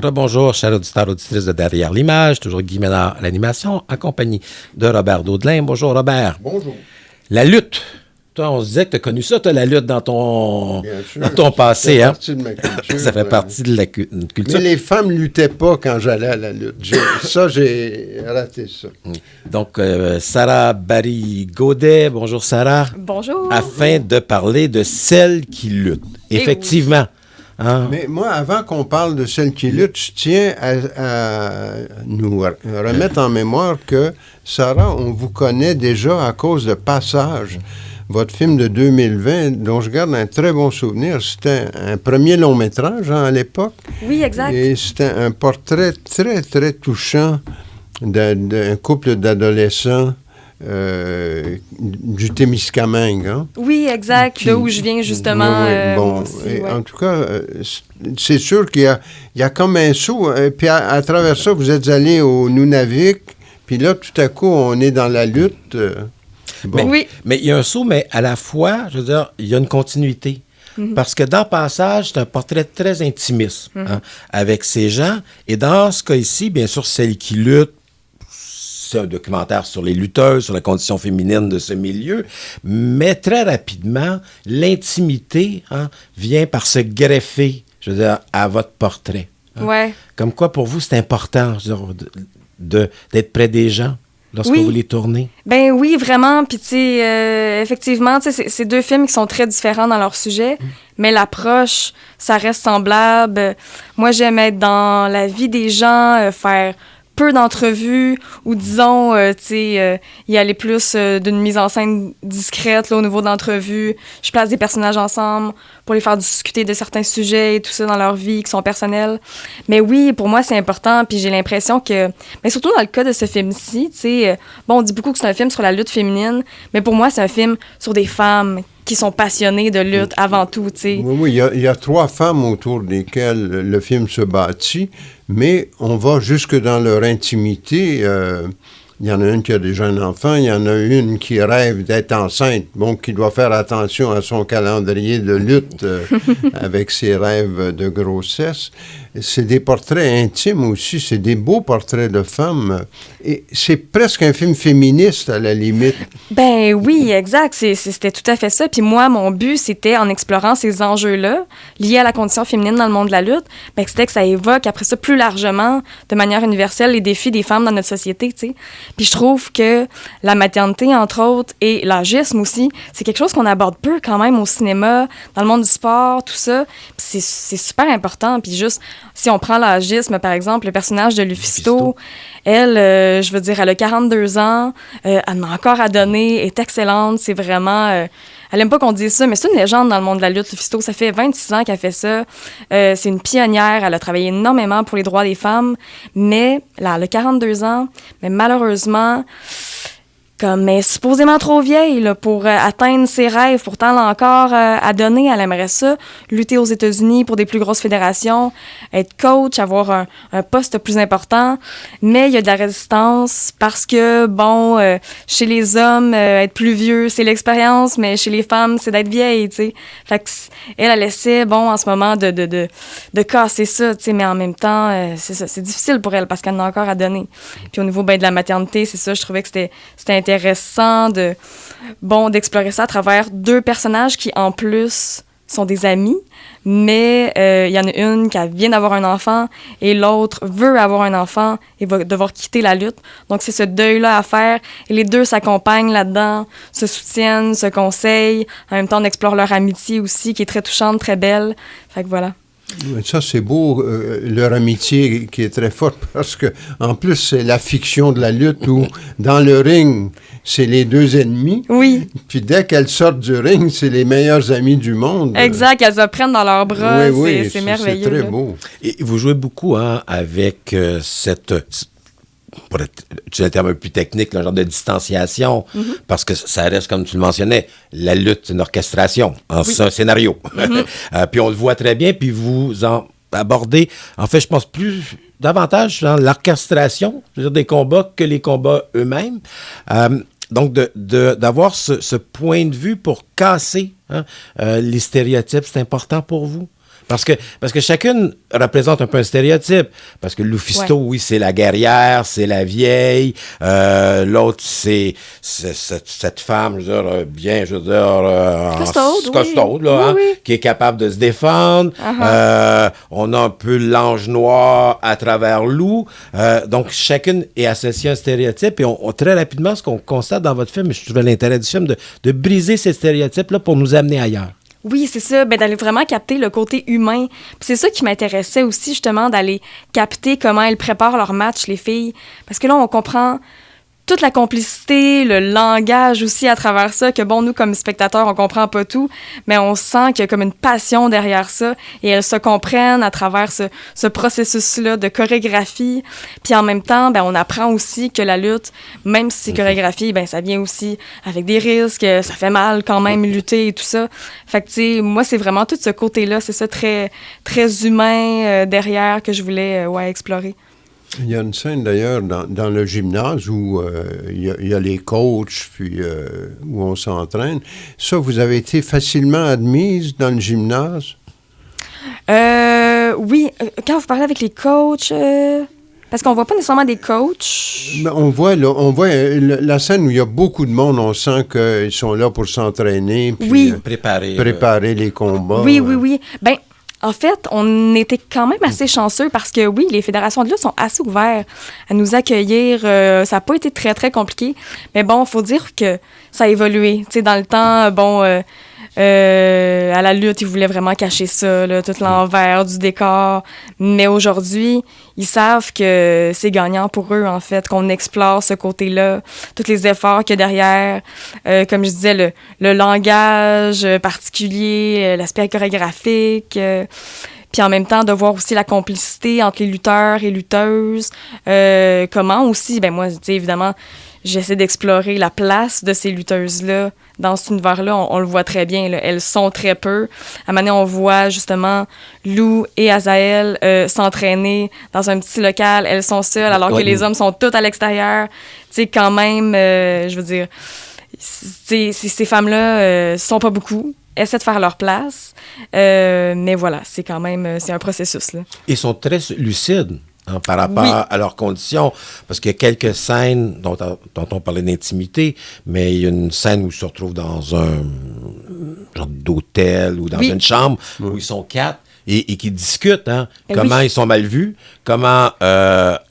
Rebonjour, chers auditeurs, auditrices de Derrière l'image, toujours Guy Ménard à l'animation, en compagnie de Robert Daudelin. Bonjour Robert. Bonjour. La lutte. Toi, on se disait que tu as connu ça, toi, la lutte dans ton passé. Ça fait partie de ma culture. Ça fait partie de la culture. Mais les femmes ne luttaient pas quand j'allais à la lutte. J'ai raté ça. Donc, Sarah Barry-Gaudet. Bonjour Sarah. Bonjour. Afin de parler de celles qui luttent. Effectivement. Hein? Mais moi, avant qu'on parle de celles qui luttent, je tiens à nous remettre en mémoire que, Sarah, on vous connaît déjà à cause de Passage, votre film de 2020, dont je garde un très bon souvenir. C'était un premier long-métrage à l'époque. Oui, exact. Et c'était un portrait très, très touchant d'un couple d'adolescents du Témiscamingue. Hein? Oui, exact. De où je viens, justement. Bon, aussi, en tout cas, c'est sûr qu'il y a comme un saut. Puis à travers ça, vous êtes allé au Nunavik. Puis là, tout à coup, on est dans la lutte. Bon. Mais il y a un saut, mais à la fois, je veux dire, il y a une continuité. Parce que dans Passage, c'est un portrait très intimiste hein, avec ces gens. Et dans ce cas ici, bien sûr, celles qui luttent, c'est un documentaire sur les lutteuses, sur la condition féminine de ce milieu, mais très rapidement, l'intimité hein, vient par se greffer, je veux dire, à votre portrait. Hein. Ouais. Comme quoi, pour vous, c'est important je veux dire, d'être près des gens lorsque vous les tournez. Ben oui, vraiment. Puis, tu sais, effectivement, tu sais, c'est deux films qui sont très différents dans leur sujet, mais l'approche, ça reste semblable. Moi, j'aime être dans la vie des gens, faire peu d'entrevues ou, disons, tu sais, y aller plus d'une mise en scène discrète là, au niveau d'entrevues. Je place des personnages ensemble pour les faire discuter de certains sujets et tout ça dans leur vie qui sont personnels. Mais oui, pour moi, c'est important. Puis j'ai l'impression que, mais surtout dans le cas de ce film-ci, tu sais, bon, on dit beaucoup que c'est un film sur la lutte féminine, mais pour moi, c'est un film sur des femmes qui sont passionnées de lutte avant tout, tu sais. Oui, il y a 3 femmes autour desquelles le film se bâtit, mais on va jusque dans leur intimité. Il y en a une qui a déjà un enfant, il y en a une qui rêve d'être enceinte, bon, qui doit faire attention à son calendrier de lutte avec ses rêves de grossesse. C'est des portraits intimes aussi, c'est des beaux portraits de femmes. Et c'est presque un film féministe, à la limite. Ben oui, exact, c'était tout à fait ça. Puis moi, mon but, c'était, en explorant ces enjeux-là, liés à la condition féminine dans le monde de la lutte, ben c'était que ça évoque, après ça, plus largement, de manière universelle, les défis des femmes dans notre société, tu sais. Puis je trouve que la maternité, entre autres, et l'agisme aussi, c'est quelque chose qu'on aborde peu quand même au cinéma, dans le monde du sport, tout ça. Puis c'est super important. Puis juste, si on prend l'agisme, par exemple, le personnage de Lufisto, elle, je veux dire, elle a 42 ans, elle en a encore à donner, est excellente, c'est vraiment... elle aime pas qu'on dise ça, mais c'est une légende dans le monde de la lutte, Lufisto. Ça fait 26 ans qu'elle fait ça. C'est une pionnière, elle a travaillé énormément pour les droits des femmes, mais là, elle a 42 ans, mais malheureusement... comme elle est supposément trop vieille là, pour atteindre ses rêves. Pourtant, elle a encore à donner. Elle aimerait ça, lutter aux États-Unis pour des plus grosses fédérations, être coach, avoir un poste plus important. Mais il y a de la résistance parce que, bon, chez les hommes, être plus vieux, c'est l'expérience, mais chez les femmes, c'est d'être vieille, tu sais. Fait que elle essaie, bon, en ce moment, de casser ça, tu sais, mais en même temps, c'est ça, c'est difficile pour elle parce qu'elle en a encore à donner. Puis au niveau, ben, de la maternité, c'est ça, je trouvais que c'était intéressant d'explorer ça à travers 2 personnages qui, en plus, sont des amis, mais il y en a une qui vient d'avoir un enfant et l'autre veut avoir un enfant et va devoir quitter la lutte. Donc, c'est ce deuil-là à faire et les 2 s'accompagnent là-dedans, se soutiennent, se conseillent. En même temps, on explore leur amitié aussi, qui est très touchante, très belle. Fait que voilà. Ça, c'est beau, leur amitié qui est très forte, parce que en plus, c'est la fiction de la lutte où, dans le ring, c'est les 2 ennemis. Oui. Puis dès qu'elles sortent du ring, c'est les meilleurs amis du monde. Exact, elles se prennent dans leurs bras. Oui, c'est merveilleux. C'est très là. beau. Et vous jouez beaucoup hein, avec cette... pour utiliser un terme un peu plus technique, un genre de distanciation, parce que ça reste, comme tu le mentionnais, la lutte, c'est une orchestration, c'est un scénario. Puis on le voit très bien, puis vous en abordez, en fait, je pense davantage dans l'orchestration, je veux dire, des combats que les combats eux-mêmes. Donc, d'avoir ce point de vue pour casser les stéréotypes, c'est important pour vous? Parce que chacune représente un peu un stéréotype. Parce que Lufisto, oui, c'est la guerrière, c'est la vieille. L'autre, c'est cette femme, costaud, là, oui. Qui est capable de se défendre. On a un peu l'ange noir à travers Lou. Donc, chacune est associée à un stéréotype. Et très rapidement, ce qu'on constate dans votre film, je trouvais l'intérêt du film, de briser ces stéréotypes-là pour nous amener ailleurs. Oui, c'est ça, d'aller vraiment capter le côté humain. Puis c'est ça qui m'intéressait aussi, justement, d'aller capter comment elles préparent leur match, les filles. Parce que là, on comprend toute la complicité, le langage aussi à travers ça, que bon, nous, comme spectateurs, on comprend pas tout, mais on sent qu'il y a comme une passion derrière ça, et elles se comprennent à travers ce processus-là de chorégraphie. Puis en même temps, on apprend aussi que la lutte, même si c'est chorégraphie, ça vient aussi avec des risques, ça fait mal quand même lutter et tout ça. Fait que, tu sais, moi, c'est vraiment tout ce côté-là, c'est ça, très, très humain derrière que je voulais explorer. Il y a une scène d'ailleurs dans le gymnase où il y a les coachs, puis où on s'entraîne. Ça, vous avez été facilement admise dans le gymnase? Oui, quand vous parlez avec les coachs... Parce qu'on voit pas nécessairement des coachs. Mais on voit la scène où il y a beaucoup de monde. On sent qu'ils sont là pour s'entraîner, puis préparer les combats. Oui. En fait, on était quand même assez chanceux parce que, oui, les fédérations de lutte sont assez ouvertes à nous accueillir. Ça n'a pas été très, très compliqué. Mais bon, il faut dire que ça a évolué. Tu sais, dans le temps, à la lutte, ils voulaient vraiment cacher ça, là, tout l'envers du décor. Mais aujourd'hui, ils savent que c'est gagnant pour eux, en fait, qu'on explore ce côté-là, tous les efforts qu'il y a derrière. Comme je disais, le langage particulier, l'aspect chorégraphique. Puis en même temps, de voir aussi la complicité entre les lutteurs et lutteuses. Comment aussi, moi, tu sais, évidemment, j'essaie d'explorer la place de ces lutteuses-là dans cet univers-là. On le voit très bien, là. Elles sont très peu. À un moment donné, on voit justement Lou et Azael s'entraîner dans un petit local. Elles sont seules, alors que les hommes sont tous à l'extérieur. Tu sais, quand même, je veux dire, ces femmes-là sont pas beaucoup. Essaient de faire leur place. Mais voilà, c'est quand même c'est un processus, là. Ils sont très lucides. Par rapport à leurs conditions, parce qu'il y a quelques scènes dont on parlait d'intimité, mais il y a une scène où ils se retrouvent dans un genre d'hôtel ou dans une chambre où ils sont 4 et qui discutent, comment ils sont mal vus, comment,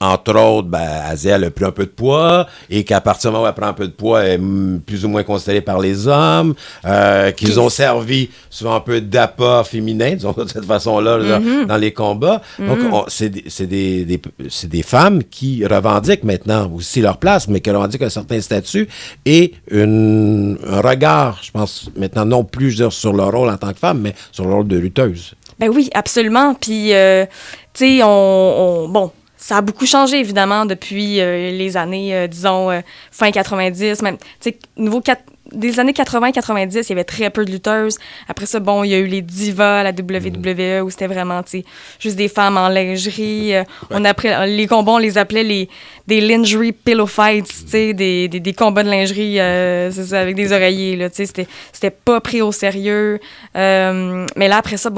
entre autres, Azael a pris un peu de poids et qu'à partir du moment où elle prend un peu de poids, elle est plus ou moins considérée par les hommes, qu'ils ont servi souvent un peu d'appât féminin, disons de cette façon-là, dans les combats. Donc, c'est des femmes qui revendiquent maintenant aussi leur place, mais qui revendiquent un certain statut et un regard, je pense, maintenant, non plus, je veux dire, sur leur rôle en tant que femme, mais sur leur rôle de lutteuse. Ben oui, absolument. Puis, tu sais, ça a beaucoup changé, évidemment, depuis les années, disons, fin 90, même, tu sais, des années 80-90, il y avait très peu de lutteuses. Après ça, il y a eu les divas à la WWE où c'était vraiment, tu sais, juste des femmes en lingerie. Les combats, on les appelait des lingerie pillow fights, tu sais, des combats de lingerie, c'est ça, avec des oreillers, là, tu sais, c'était pas pris au sérieux. Mais là, après ça,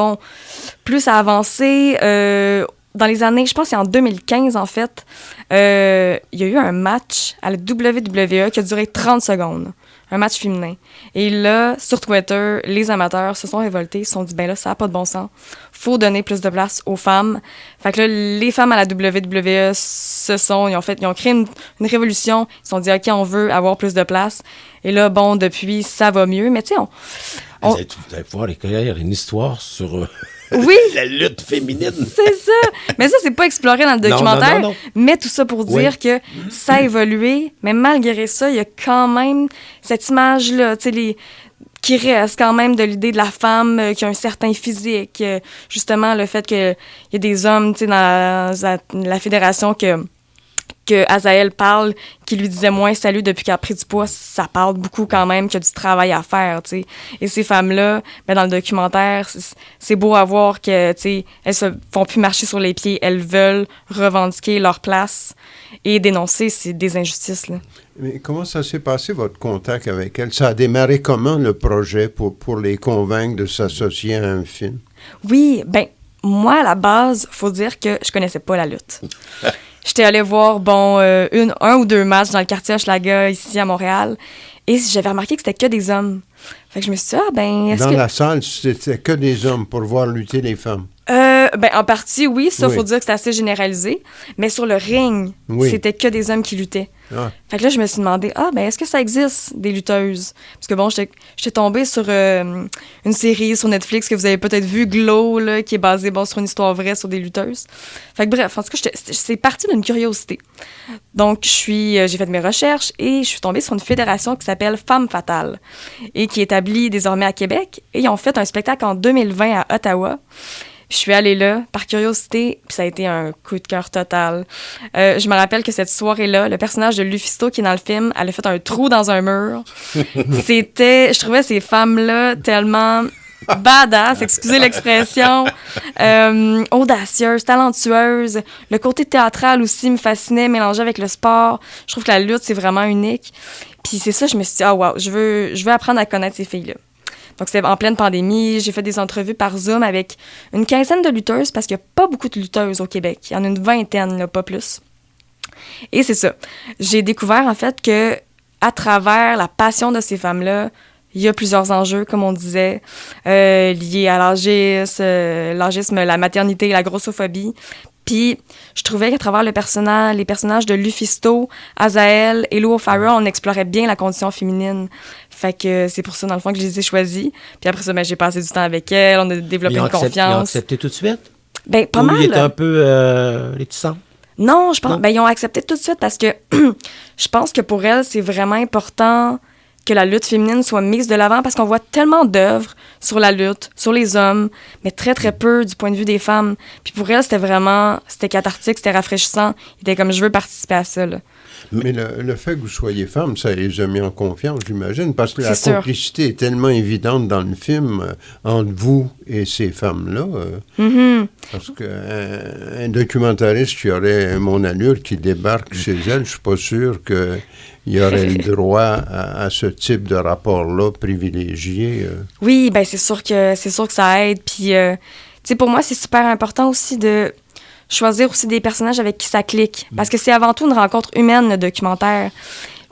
plus ça a avancé, dans les années, je pense que c'est en 2015, en fait, il y a eu un match à la WWE qui a duré 30 secondes. Un match féminin. Et là, sur Twitter, les amateurs se sont révoltés, se sont dit, là, ça n'a pas de bon sens. Faut donner plus de place aux femmes. Fait que là, les femmes à la WWE ils ont créé une révolution. Ils se sont dit, OK, on veut avoir plus de place. Et là, depuis, ça va mieux. Mais tu sais, vous allez pouvoir écrire une histoire sur... Oui. La lutte féminine. C'est ça. Mais ça, c'est pas exploré dans le documentaire. Non. Mais tout ça pour dire que ça a évolué. Mais malgré ça, il y a quand même cette image-là, tu sais, qui reste quand même de l'idée de la femme qui a un certain physique. Justement, le fait qu'il y a des hommes, tu sais, dans la fédération que Azael parle, qui lui disait moins salut depuis qu'elle a pris du poids, ça parle beaucoup quand même qu'il y a du travail à faire, tu sais. Et ces femmes-là, dans le documentaire, c'est beau à voir que, tu sais, elles se font plus marcher sur les pieds, elles veulent revendiquer leur place et dénoncer des injustices, là. Mais comment ça s'est passé, votre contact avec elles? Ça a démarré comment, le projet, pour les convaincre de s'associer à un film? Oui, moi, à la base, faut dire que je connaissais pas la lutte. J'étais allée voir, un ou deux matchs dans le quartier Hochelaga, ici à Montréal, et j'avais remarqué que c'était que des hommes. Fait que je me suis dit, est-ce Dans que... la salle, c'était que des hommes pour voir lutter les femmes. En partie, oui, ça, faut dire que c'est assez généralisé. Mais sur le ring, c'était que des hommes qui luttaient. Ah. Fait que là, je me suis demandé, est-ce que ça existe, des lutteuses? Parce que j'étais tombée sur une série sur Netflix que vous avez peut-être vu, Glow, là, qui est basée sur une histoire vraie sur des lutteuses. Fait que bref, en tout cas, c'est parti d'une curiosité. Donc, j'ai fait mes recherches et je suis tombée sur une fédération qui s'appelle Femmes Fatales et qui est établie désormais à Québec. Et ils ont fait un spectacle en 2020 à Ottawa. Je suis allée là, par curiosité, puis ça a été un coup de cœur total. Je me rappelle que cette soirée-là, le personnage de Lufisto qui est dans le film, elle a fait un trou dans un mur. Je trouvais ces femmes-là tellement badass, excusez l'expression, audacieuses, talentueuses. Le côté théâtral aussi me fascinait, mélangé avec le sport. Je trouve que la lutte, c'est vraiment unique. Puis c'est ça, je me suis dit, je veux apprendre à connaître ces filles-là. Donc, c'était en pleine pandémie. J'ai fait des entrevues par Zoom avec une quinzaine de lutteuses parce qu'il n'y a pas beaucoup de lutteuses au Québec. Il y en a une vingtaine, là, pas plus. Et c'est ça. J'ai découvert, en fait, que à travers la passion de ces femmes-là, il y a plusieurs enjeux, comme on disait, liés à l'agisme, la maternité, la grossophobie. Puis, je trouvais qu'à travers les personnages de Lufisto, Azael et Lou O'Farrell, on explorait bien la condition féminine. Fait que c'est pour ça, dans le fond, que je les ai choisies. Puis après ça, j'ai passé du temps avec elles, on a développé une confiance. Ils ont accepté tout de suite? Pas mal. Ils étaient un peu réticents? Non, je pense. Ils ont accepté tout de suite parce que je pense que pour elles, c'est vraiment important que la lutte féminine soit mise de l'avant parce qu'on voit tellement d'œuvres sur la lutte, sur les hommes, mais très, très peu du point de vue des femmes. Puis pour elles, c'était cathartique, c'était rafraîchissant. Ils étaient comme, je veux participer à ça, là. Mais le fait que vous soyez femme, ça les a mis en confiance, j'imagine, parce que la complicité est tellement évidente dans le film entre vous et ces femmes-là. Parce qu'un documentariste qui aurait mon allure, qui débarque chez elle, je suis pas sûr qu'il y aurait le droit à ce type de rapport-là privilégié. Oui, c'est sûr que ça aide. Puis, pour moi, c'est super important aussi de choisir aussi des personnages avec qui ça clique. Parce que c'est avant tout une rencontre humaine, le documentaire.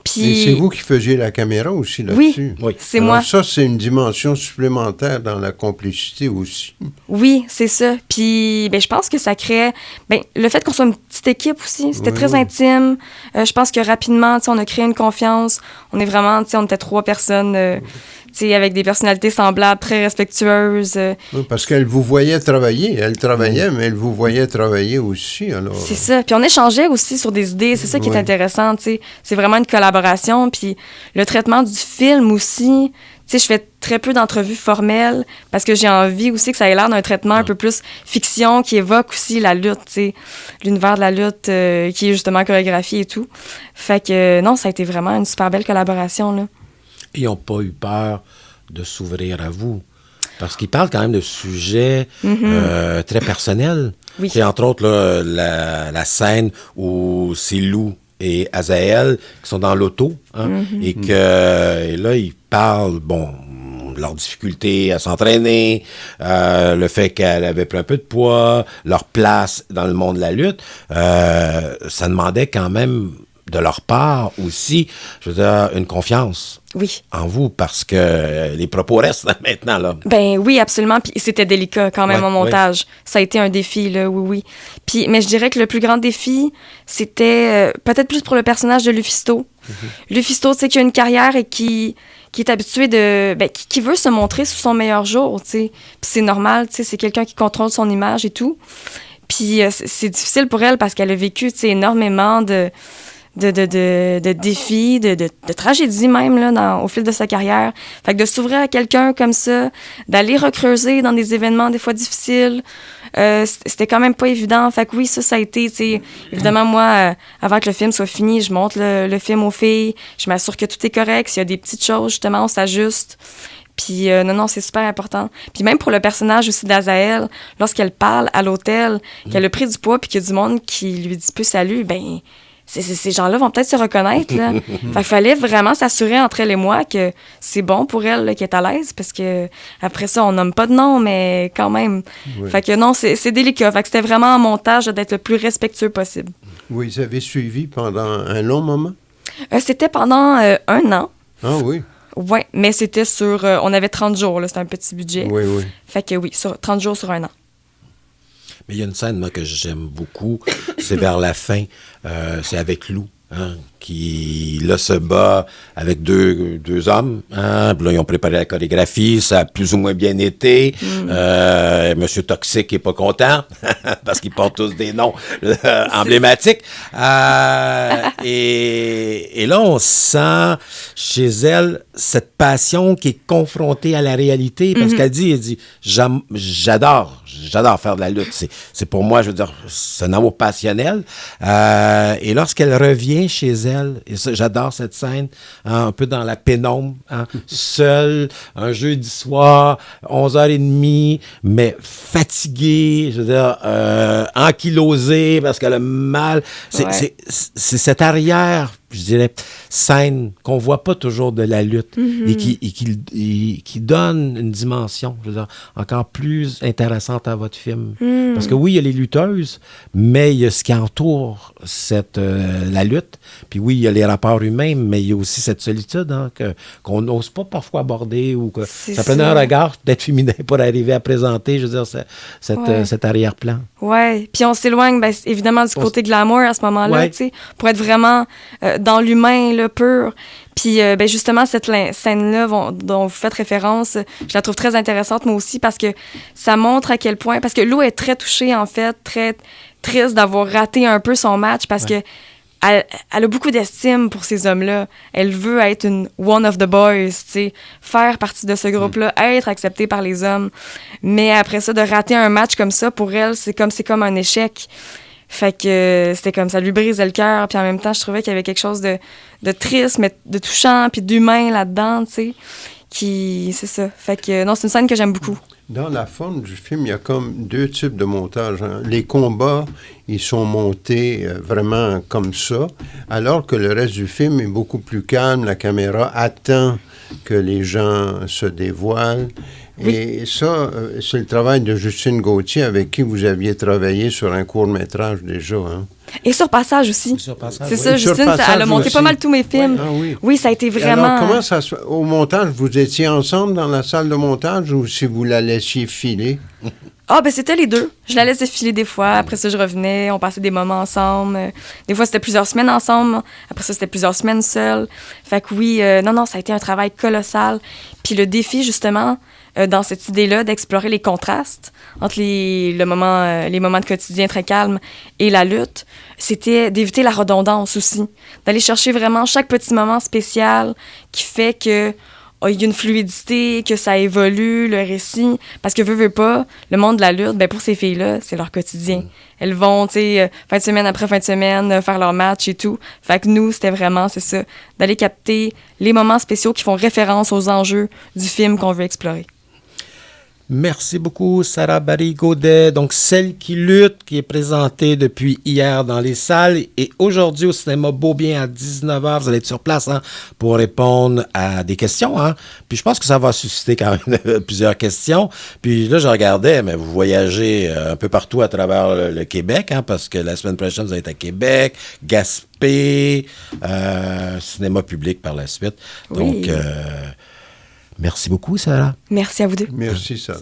Puis... Et c'est vous qui faisiez la caméra aussi là-dessus? Oui, c'est moi. Ça, c'est une dimension supplémentaire dans la complicité aussi. Oui, c'est ça. Puis, je pense que ça crée... le fait qu'on soit une petite équipe aussi, c'était très intime. Je pense que rapidement, on a créé une confiance. On est vraiment... on était 3 personnes... avec des personnalités semblables, très respectueuses. Oui, parce qu'elle vous voyait travailler. Elle travaillait, mais elle vous voyait travailler aussi. Alors... C'est ça. Puis on échangeait aussi sur des idées. C'est ça qui est intéressant. C'est vraiment une collaboration. Puis le traitement du film aussi. Je fais très peu d'entrevues formelles parce que j'ai envie aussi que ça ait l'air d'un traitement un peu plus fiction qui évoque aussi la lutte, l'univers de la lutte qui est justement chorégraphié et tout. Fait que non, ça a été vraiment une super belle collaboration, là. Ils n'ont pas eu peur de s'ouvrir à vous. Parce qu'ils parlent quand même de sujets très personnels. Oui. C'est entre autres là, la scène où c'est Lou et Azael qui sont dans l'auto. Et là, ils parlent, de leurs difficultés à s'entraîner, le fait qu'elle avait pris un peu de poids, leur place dans le monde de la lutte. Ça demandait quand même de leur part aussi, je veux dire, une confiance en vous, parce que les propos restent maintenant, là. Oui, absolument, puis c'était délicat quand même en montage. Oui. Ça a été un défi, là, oui. Puis, mais je dirais que le plus grand défi, c'était peut-être plus pour le personnage de Lufisto. Lufisto, tu sais, qui a une carrière et qui est habitué qui veut se montrer sous son meilleur jour, tu sais. Puis c'est normal, tu sais, c'est quelqu'un qui contrôle son image et tout. Puis c'est difficile pour elle parce qu'elle a vécu, tu sais, énormément de défis, de tragédies même là, au fil de sa carrière. Fait que de s'ouvrir à quelqu'un comme ça, d'aller recreuser dans des événements des fois difficiles, c'était quand même pas évident. Fait que oui, ça a été, tu sais, évidemment, moi, avant que le film soit fini, je montre le film aux filles, je m'assure que tout est correct, s'il y a des petites choses, justement, on s'ajuste. Puis non, c'est super important. Puis même pour le personnage aussi d'Azael, lorsqu'elle parle à l'hôtel, qu'elle a pris du poids puis qu'il y a du monde qui lui dit peu salut, ces gens-là vont peut-être se reconnaître, là. Fait qu'il fallait vraiment s'assurer entre elle et moi que c'est bon pour elle, là, qu'elle est à l'aise, parce que après ça, on nomme pas de nom, mais quand même. Oui. Fait que non, c'est délicat. Fait que c'était vraiment en montage d'être le plus respectueux possible. Oui, vous avez suivi pendant un long moment? C'était pendant 1 an. Ah oui? Oui, mais c'était sur... on avait 30 jours, là, c'était un petit budget. Oui, oui. Fait que oui, 30 jours sur 1 an. Mais il y a une scène, moi, que j'aime beaucoup. C'est vers la fin. C'est avec Lou, hein, qui, là, se bat avec deux hommes. Hein. Puis là, ils ont préparé la chorégraphie. Ça a plus ou moins bien été. Monsieur Toxique n'est pas content parce qu'ils portent tous des noms emblématiques. Et là, on sent chez elle cette passion qui est confrontée à la réalité parce qu'elle dit, j'adore faire de la lutte. C'est pour moi, je veux dire, c'est un amour passionnel. Et lorsqu'elle revient chez elle, et ça, j'adore cette scène, hein, un peu dans la pénombre, hein, seule, un jeudi soir, 11h30, mais fatiguée, je veux dire, ankylosée parce qu'elle a mal. C'est cette arrière, je dirais, scène qu'on voit pas toujours de la lutte et qui donne une dimension, je veux dire, encore plus intéressante à votre film. Parce que oui, il y a les lutteuses, mais il y a ce qui entoure la lutte. Puis oui, il y a les rapports humains, mais il y a aussi cette solitude, hein, qu'on n'ose pas parfois aborder ou que ça prenait un regard peut-être féminin pour arriver à présenter, je veux dire, cet arrière-plan. Oui, puis on s'éloigne, bien, évidemment, du côté glamour à ce moment-là, tu sais, pour être vraiment dans l'humain, là, pur. Puis, ben justement, cette scène-là dont vous faites référence, je la trouve très intéressante, moi aussi, parce que ça montre à quel point... Parce que Lou est très touchée, en fait, très triste d'avoir raté un peu son match, parce que elle a beaucoup d'estime pour ces hommes-là. Elle veut être une one of the boys, tu sais, faire partie de ce groupe-là, être acceptée par les hommes. Mais après ça, de rater un match comme ça, pour elle, c'est comme un échec. Fait que c'était comme ça lui brisait le cœur. Puis en même temps, je trouvais qu'il y avait quelque chose de triste, mais de touchant, puis d'humain là-dedans, tu sais. C'est ça. Fait que non, c'est une scène que j'aime beaucoup. Dans la forme du film, il y a comme 2 types de montage. Hein. Les combats, ils sont montés vraiment comme ça, alors que le reste du film est beaucoup plus calme. La caméra attend que les gens se dévoilent. Oui. Et ça, c'est le travail de Justine Gauthier, avec qui vous aviez travaillé sur un court-métrage déjà. Hein? Et sur Passage aussi. C'est ça, Justine, elle a monté pas mal tous mes films. Oui, ça a été vraiment... Alors, comment ça se fait? Au montage, vous étiez ensemble dans la salle de montage ou si vous la laissiez filer? Ben c'était les deux. Je la laissais filer des fois. Après ça, je revenais. On passait des moments ensemble. Des fois, c'était plusieurs semaines ensemble. Après ça, c'était plusieurs semaines seules. Fait que oui, non, ça a été un travail colossal. Puis le défi, justement, dans cette idée-là d'explorer les contrastes entre les moments de quotidien très calmes et la lutte, c'était d'éviter la redondance aussi. D'aller chercher vraiment chaque petit moment spécial qui fait que il y a une fluidité, que ça évolue, le récit. Parce que veut pas, le monde de la lutte, ben pour ces filles-là, c'est leur quotidien. Elles vont, tu sais, fin de semaine après fin de semaine, faire leur match et tout. Fait que nous, c'était vraiment, c'est ça, d'aller capter les moments spéciaux qui font référence aux enjeux du film qu'on veut explorer. Merci beaucoup, Sarah Barry-Gaudet. Donc, Celle qui lutte, qui est présentée depuis hier dans les salles et aujourd'hui au cinéma Beaubien à 19h. Vous allez être sur place, hein, pour répondre à des questions. Hein. Puis je pense que ça va susciter quand même plusieurs questions. Puis là, je regardais, mais vous voyagez un peu partout à travers le Québec, hein, parce que la semaine prochaine, vous allez être à Québec, Gaspé, cinéma public par la suite. Donc, merci beaucoup, Sarah. Merci à vous deux. Merci, Sarah.